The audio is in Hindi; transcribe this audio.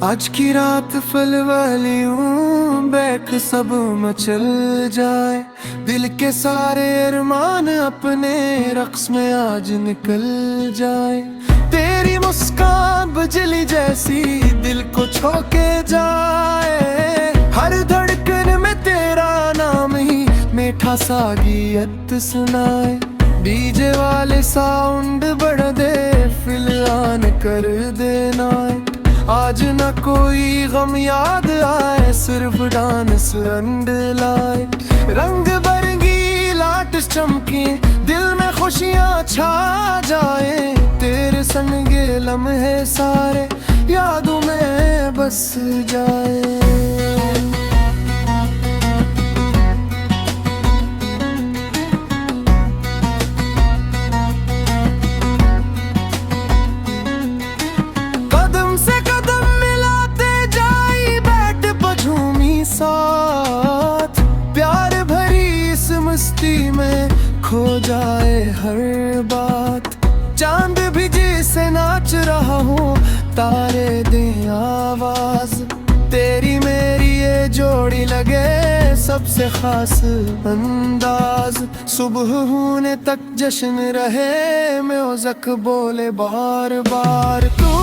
आज की रात फल वाली हूँ, बैठ सब मचल जाए। दिल के सारे अरमान अपने रक्स में आज निकल जाए। तेरी मुस्कान बिजली जैसी दिल को छूके जाए। हर धड़कन में तेरा नाम ही मीठा सा गीत सुनाए। डीजे वाले साउंड बढ़ दे, फिल ऑन कर देना। आज न कोई गम याद आए, सिर्फ डांस एंड लाइट। रंग बिरंगी लाइट चमके, दिल में खुशियाँ छा जाए। तेरे संग ये लम्हे सारे यादों में बस जाए। साथ प्यार भरी इस मस्ती में खो जाए हर बात। चांद भी जिसे नाच रहा हूँ, तारे दे आवाज। तेरी मेरी ये जोड़ी लगे सबसे खास अंदाज। सुबह होने तक जश्न रहे, म्यूजिक बोले बार बार। तू